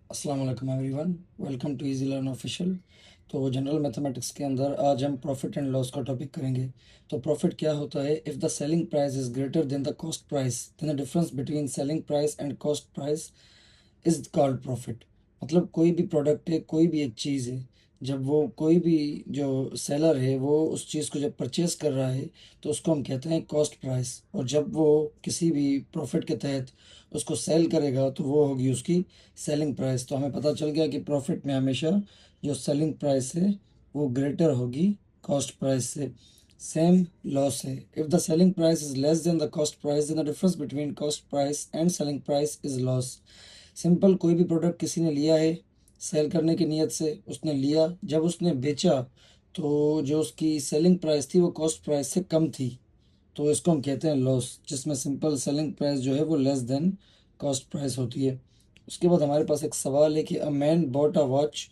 अस्सलाम वालेकुम everyone, welcome to easy learn official. तो जनरल मैथमेटिक्स के अंदर आज हम प्रॉफिट एंड लॉस का टॉपिक करेंगे। तो प्रॉफिट क्या होता है? If the selling price is greater than the cost price, then the difference between selling price and cost price is called profit. मतलब कोई भी प्रोडक्ट है, कोई भी एक चीज़ है, जब वो कोई भी जो सेलर है वो उस चीज़ को जब परचेज कर रहा है तो उसको हम कहते हैं कॉस्ट प्राइस, और जब वो किसी भी प्रॉफिट के तहत उसको सेल करेगा तो वो होगी उसकी सेलिंग प्राइस। तो हमें पता चल गया कि प्रॉफिट में हमेशा जो सेलिंग प्राइस है वो ग्रेटर होगी कॉस्ट प्राइस से। सेम लॉस है, if the selling price is less than the cost price, then the difference between cost price and selling price is loss. Simple, कोई भी प्रोडक्ट किसी ने लिया है सेल करने की नीयत से, उसने लिया, जब उसने बेचा तो जो उसकी सेलिंग प्राइस थी वो कॉस्ट प्राइस से कम थी, तो इसको हम कहते हैं लॉस, जिसमें सिंपल सेलिंग प्राइस जो है वो लेस देन कॉस्ट प्राइस होती है। उसके बाद हमारे पास एक सवाल है कि a man bought a watch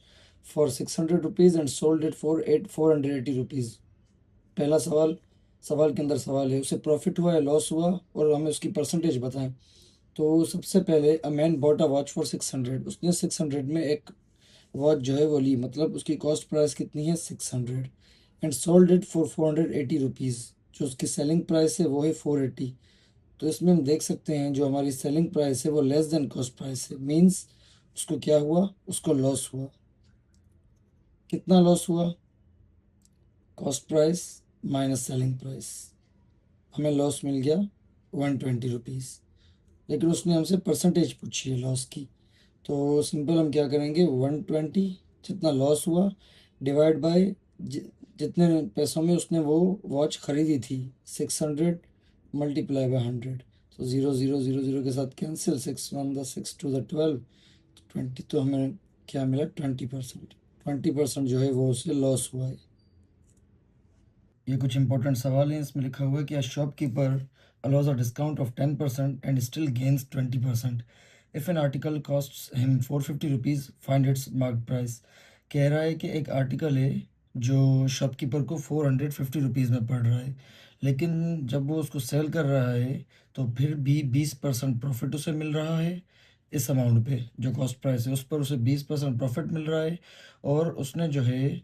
for 600 rupees and sold it for 480 rupees. पहला सवाल, सवाल के अंदर सवाल है उसे प्रॉफिट हुआ या लॉस हुआ, और हमें उसकी परसेंटेज बताएं। तो सबसे पहले a man bought a watch for 600, उसने 600 में एक वॉच जो है वो ली, मतलब उसकी कॉस्ट प्राइस कितनी है 600, and sold it for 480 rupees, जो उसकी सेलिंग प्राइस है वो है 480। तो इसमें हम देख सकते हैं जो हमारी सेलिंग प्राइस है वो लेस देन कॉस्ट प्राइस है, मीन्स उसको क्या हुआ, उसको लॉस हुआ। कितना लॉस हुआ? Cost price minus selling price, हमें लॉस मिल गया 120 रुपीज़। लेकिन उसने हमसे परसेंटेज पूछी है लॉस की, तो सिंपल हम क्या करेंगे, 120 जितना लॉस हुआ डिवाइड बाय जितने पैसों में उसने वो वॉच खरीदी थी 600 मल्टीप्लाई बाय 100। तो 0 0 0 0 के साथ कैंसिल, 6 1 द 6 2 द 12, 20। तो हमें क्या मिला? 20%। 20% जो है वो उससे लॉस हुआ है। ये कुछ इंपॉर्टेंट सवाल हैं, इसमें लिखा हुआ है कि a shopkeeper allows a discount of 10% and still gains 20%. If an article costs him 450 rupees, find its marked price. कह रहा है कि एक आर्टिकल है जो शॉपकीपर को 450 रुपीज़ में पड़ रहा है, लेकिन जब वो उसको सेल कर रहा है तो फिर भी 20% प्रॉफिट उसे मिल रहा है। इस अमाउंट पे जो कॉस्ट प्राइस है उस पर उसे 20% प्रॉफिट मिल रहा है, और उसने जो है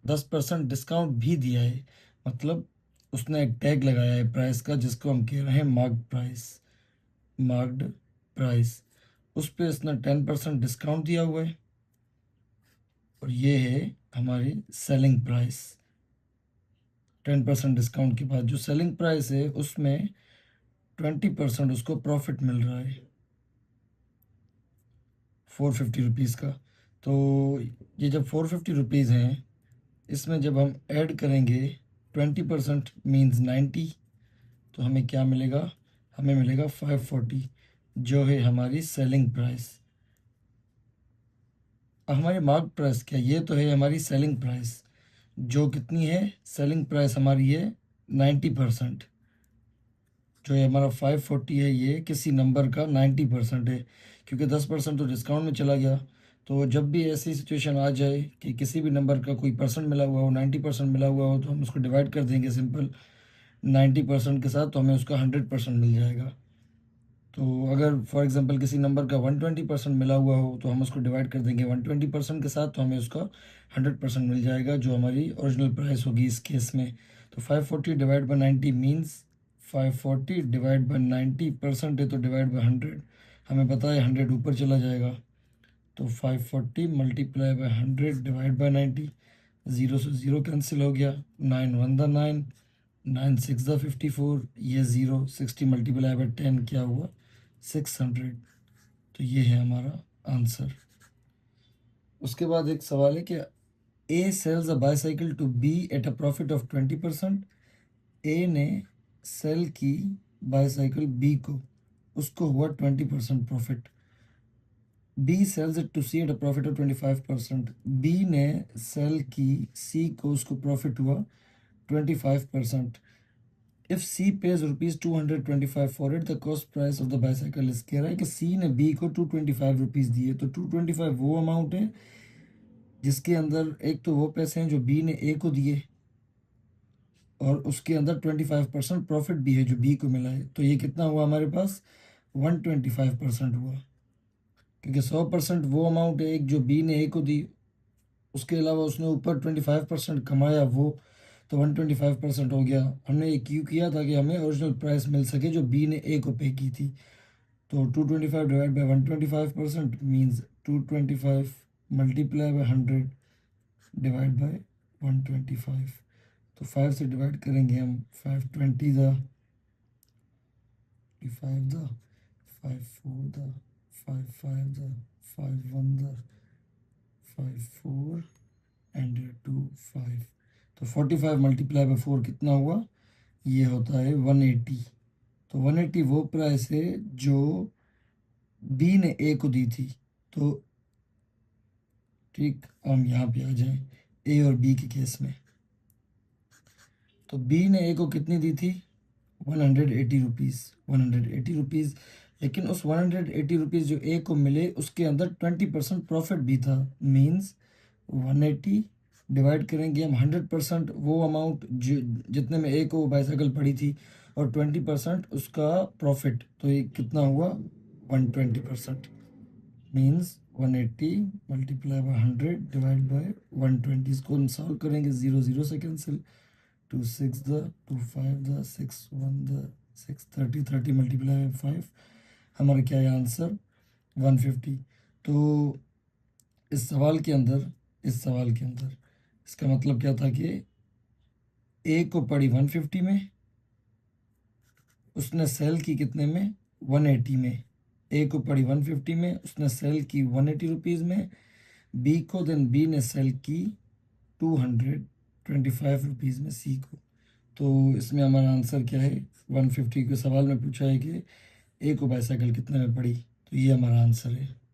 10% डिस्काउंट भी दिया है। मतलब उसने एक टैग लगाया है प्राइस का, जिसको हम कह रहे हैं मार्क्ड प्राइस। मार्क्ड प्राइस, उस पे इसने 10% डिस्काउंट दिया हुआ है, और ये है हमारी सेलिंग प्राइस। 10% डिस्काउंट के बाद जो सेलिंग प्राइस है उसमें 20% उसको प्रॉफिट मिल रहा है 450 रुपीज़ का। तो ये जब 450 रुपीज़ हैं, इसमें जब हम ऐड करेंगे 20% मीन्स 90, तो हमें क्या मिलेगा? हमें मिलेगा 540, जो है हमारी सेलिंग प्राइस। अब हमारी मार्क प्राइस क्या? ये तो है हमारी सेलिंग प्राइस, जो कितनी है? सेलिंग प्राइस हमारी है 90%। जो ये हमारा 540 है ये किसी नंबर का 90% है, क्योंकि 10% तो डिस्काउंट में चला गया। तो जब भी ऐसी सिचुएशन आ जाए कि किसी भी नंबर का कोई परसेंट मिला हुआ हो, 90% मिला हुआ हो, तो हम उसको डिवाइड कर देंगे सिंपल 90% के साथ, तो हमें उसका 100% मिल जाएगा। तो अगर फॉर एग्जांपल किसी नंबर का 120% मिला हुआ हो तो हम उसको डिवाइड कर देंगे 120% के साथ, तो हमें उसका 100% मिल जाएगा, जो हमारी ओरिजिनल प्राइस होगी इस केस में। तो 540 divide by 90 means 540 divide by 90% है तो डिवाइड बाई 100, हमें पता है 100 ऊपर चला जाएगा। तो 540 multiply by 100 divide by 90, zero से ज़ीरो कैंसिल हो गया, 9 1 द 9, 9 6 द 54, ये ज़ीरो, 60 मल्टीप्लाई बाई 10 क्या हुआ? 600। तो ये है हमारा आंसर। उसके बाद एक सवाल है कि A sells a bicycle to be at a profit of 20%। A ने सेल की बाईसाइकिल बी को, उसको हुआ 20% profit. B sells it to C at a profit of 25%। B ने सेल की सी को, उसको प्रॉफिट हुआ 25%। If C pays ₹225 for it, the cost price of the bicycle is. कह रहा है कि सी ने बी को 225 दिए, तो 225 वो अमाउंट है जिसके अंदर एक तो वो पैसे हैं जो बी ने ए को दिए, और उसके अंदर 25% प्रॉफिट भी है जो बी को मिला है। तो ये कितना हुआ हमारे पास? 125% हुआ। क्योंकि 100% वो अमाउंट है एक जो बी ने ए को दी, उसके अलावा उसने ऊपर 25% कमाया वो, तो 125% हो गया। हमने ये क्यों किया था कि हमें ओरिजिनल प्राइस मिल सके जो बी ने ए को पे की थी। तो 225 divide by 125% means 225 multiply by 100 divide by 125। तो 5 से डिवाइड करेंगे हम, 520 the 5 the 5 4 the 5 5 the 5 1 the 5 4 and 2 5। तो 45 मल्टीप्लाई बाई 4 कितना हुआ, ये होता है 180। तो 180 वो प्राइस है जो बी ने ए को दी थी। तो ठीक, हम यहाँ पे आ जाएं ए और बी के केस में। तो बी ने ए को कितनी दी थी, 180 रुपीज़, 180 रुपीज़। लेकिन उस 180 रुपीज़ जो ए को मिले उसके अंदर 20% प्रॉफिट भी था। मीन्स 180 डिवाइड करेंगे हम 100% वो अमाउंट जो जितने में ए को बाईसाइकिल पड़ी थी, और 20% उसका प्रॉफिट। तो ये कितना हुआ, 120%। Means 180 multiply by 100 divide by 120। इसको हम सॉल्व करेंगे, 0 0 से cancel, 2 6 the 2 5 the 6 1 the 6 30 30 multiply by 5, हमारा क्या है आंसर, 150। तो इस सवाल के अंदर इसका मतलब क्या था कि ए को पड़ी 150 में, उसने सेल की कितने में, 180 में। ए को पड़ी 150 में, उसने सेल की 180 रुपीज़ में। बी को बी ने सेल की 225 रुपीज़ में सी को। तो इसमें हमारा आंसर क्या है, 150 के सवाल में पूछा है कि ए को बाईसाइकिल कितने में पड़ी, तो ये हमारा आंसर है।